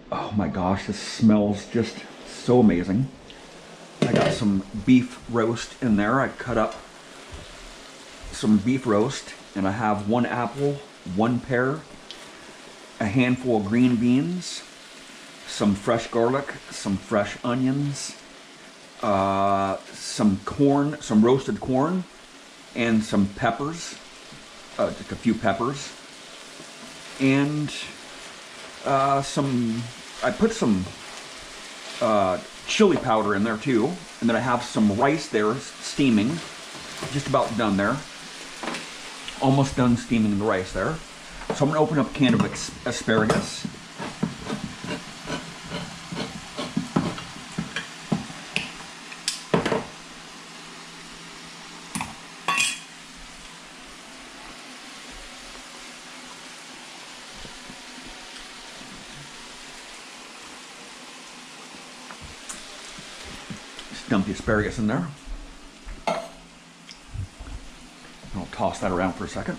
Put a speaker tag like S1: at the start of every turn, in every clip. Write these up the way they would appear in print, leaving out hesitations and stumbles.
S1: Oh my gosh, this smells just so amazing. I got some beef roast in there. I cut up some beef roast, and I have 1 apple, 1 pear, a handful of green beans, some fresh garlic, some fresh onions, some corn, some roasted corn, and some peppers, just a few peppers, and I put some chili powder in there too, and then I have some rice there steaming, just about done there, almost done steaming the rice there. So I'm gonna open up a can of asparagus. Just dump the asparagus in there. I'll toss that around for a second.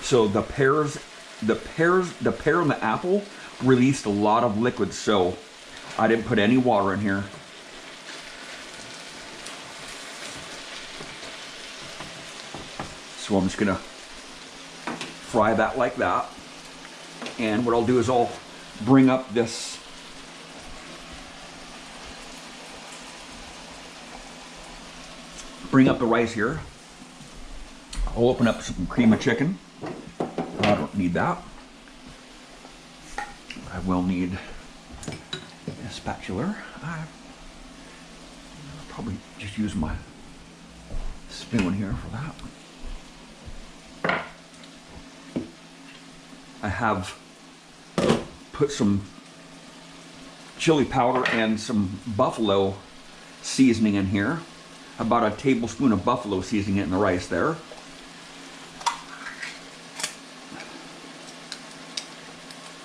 S1: So the pear and the apple released a lot of liquid, so I didn't put any water in here. So I'm just gonna fry that like that. And what I'll do is I'll bring up the rice here. I'll open up some cream of chicken. I don't need that. I will need a spatula. I'll probably just use my spoon here for that. I have put some chili powder and some buffalo seasoning in here. About a tablespoon of buffalo seasoning in the rice there.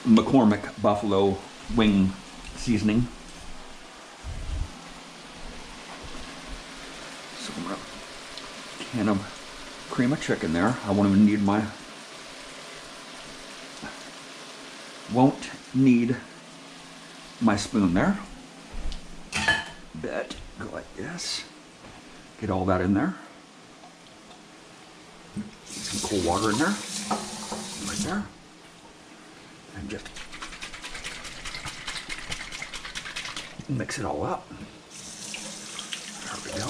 S1: McCormick buffalo wing seasoning. So I'm gonna can of cream of chicken there. I won't even need my spoon there. But go like this. Get all that in there. Some cold water in there. Right there. And just mix it all up. There we go.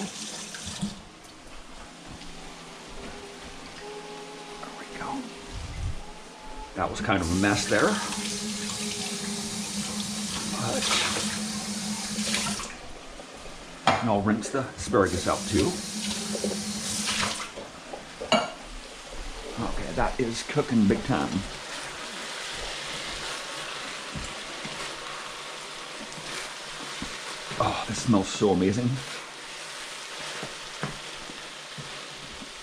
S1: There we go. That was kind of a mess there. And I'll rinse the asparagus out too. Okay, that is cooking big time. Oh, this smells so amazing.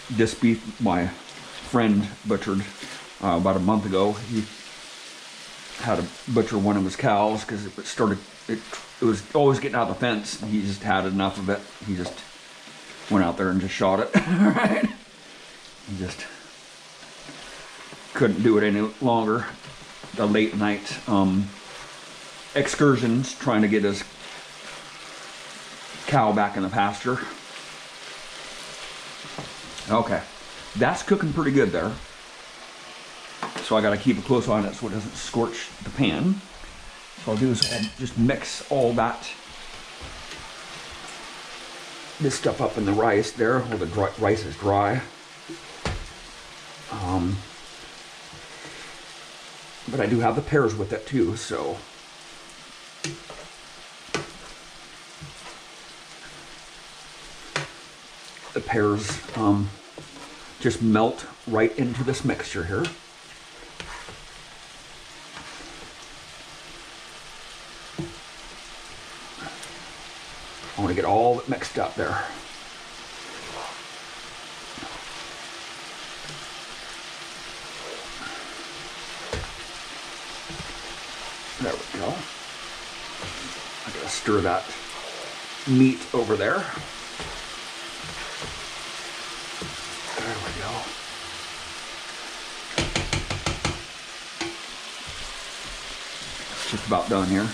S1: This beef my friend butchered about a month ago. He had to butcher one of his cows because it was always getting out of the fence. He just had enough of it. He just went out there and just shot it. Right? He just couldn't do it any longer. The late night excursions trying to get his cow back in the pasture. Okay, that's cooking pretty good there. So I got to keep a close eye on it so it doesn't scorch the pan. So I'll do is I'll just mix all this stuff up in the rice there, while the rice is dry. But I do have the pears with it too, so the pears just melt right into this mixture here. I want to get all of it mixed up there. There we go. I gotta stir that meat over there. There we go. just about done here.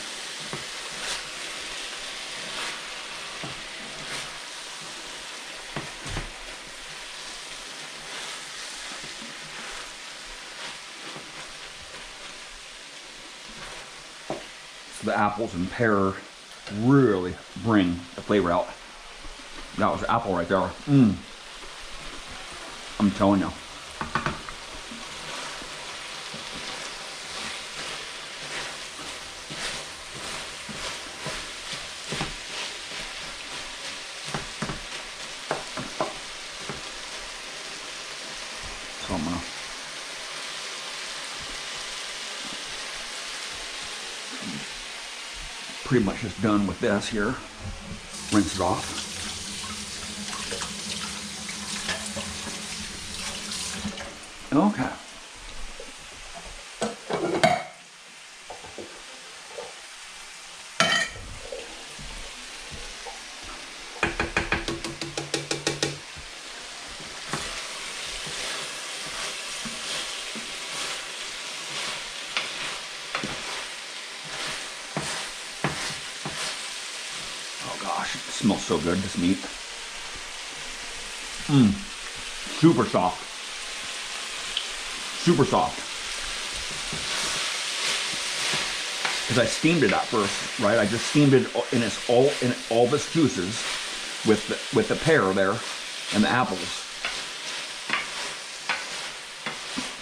S1: So the apples and pear really bring the flavor out. That was apple right there. I'm telling you. So I'm gonna pretty much just done with this here. Rinse it off. Okay. Oh gosh, it smells so good, this meat. Super soft. Super soft. Because I steamed it at first, right? I just steamed it in all of its juices with the pear there and the apples.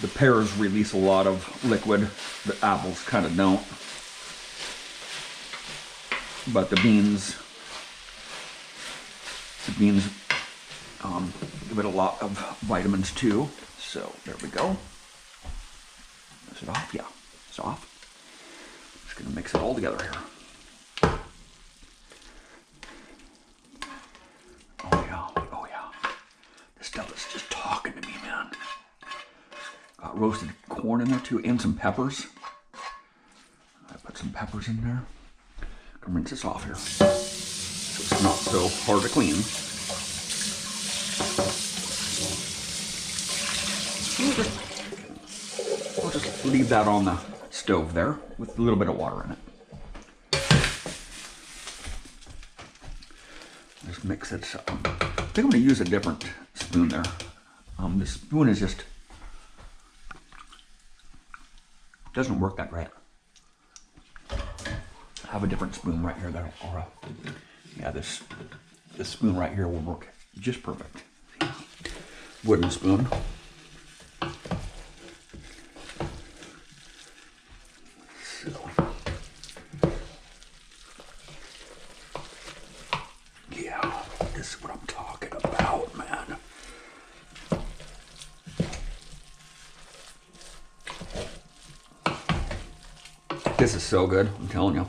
S1: The pears release a lot of liquid, the apples kind of don't. But the beans give it a lot of vitamins too. So there we go. Is it off? Yeah, it's off. Just gonna mix it all together here. Oh yeah, oh yeah. This stuff is just talking to me, man. Got roasted corn in there too, and some peppers. I put some peppers in there. Gonna rinse this off here, so it's not so hard to clean. We'll just leave that on the stove there with a little bit of water in it. Just mix it. I think I'm going to use a different spoon there. This spoon is just doesn't work that great. I have a different spoon right here that, or yeah, this spoon right here will work just perfect. Wooden spoon. Yeah, this is what I'm talking about, man. This is so good, I'm telling you.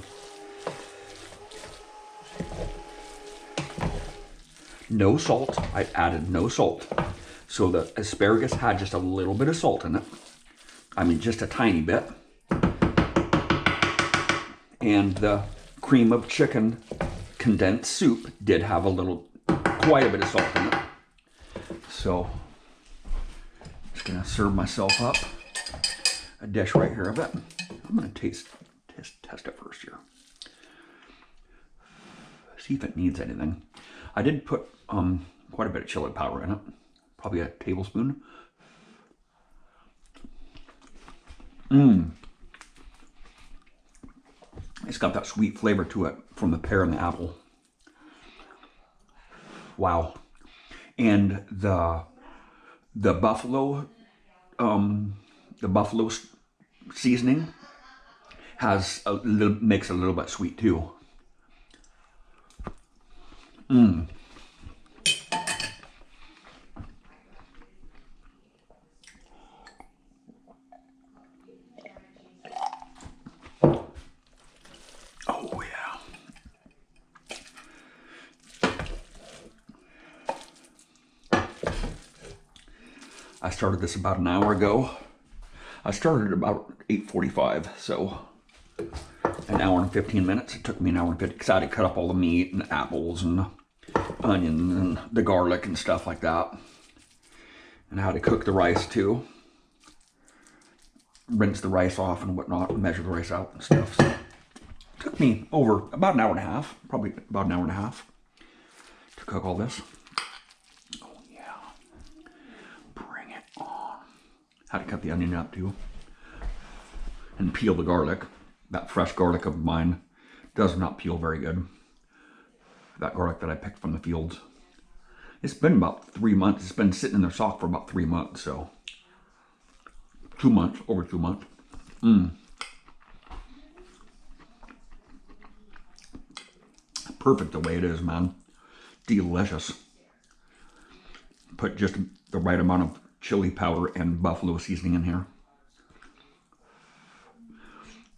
S1: No salt. I added no salt. So the asparagus had just a little bit of salt in it. I mean, just a tiny bit. And the cream of chicken condensed soup did have quite a bit of salt in it. So, just gonna serve myself up a dish right here of it. I'm gonna test it first here. See if it needs anything. I did put quite a bit of chili powder in it, probably a tablespoon. It's got that sweet flavor to it from the pear and the apple. Wow. And the buffalo seasoning makes it a little bit sweet too. Oh yeah. I started this about an hour ago. I started at about 8:45, so an hour and 15 minutes. It took me an hour and 50 because I had to cut up all the meat and the apples and the onions and the garlic and stuff like that. And I had to cook the rice too. rinse the rice off and whatnot, and measure the rice out and stuff. So it took me over about an hour and a half, probably about an hour and a half to cook all this. Oh yeah, bring it on. Had to cut the onion up too. And peel the garlic. That fresh garlic of mine does not peel very good. That garlic that I picked from the fields. It's been about 3 months. It's been sitting in their stock for about 3 months, so 2 months, over 2 months. Perfect the way it is, man. Delicious. Put just the right amount of chili powder and buffalo seasoning in here.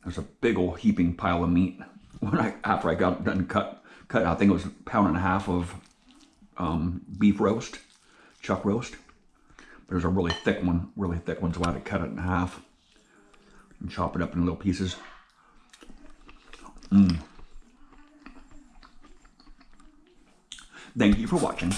S1: There's a big old heaping pile of meat. After I got done cut, I think it was 1.5 pounds of beef roast, chuck roast. There's a really thick one, so I had to cut it in half and chop it up in little pieces. Thank you for watching.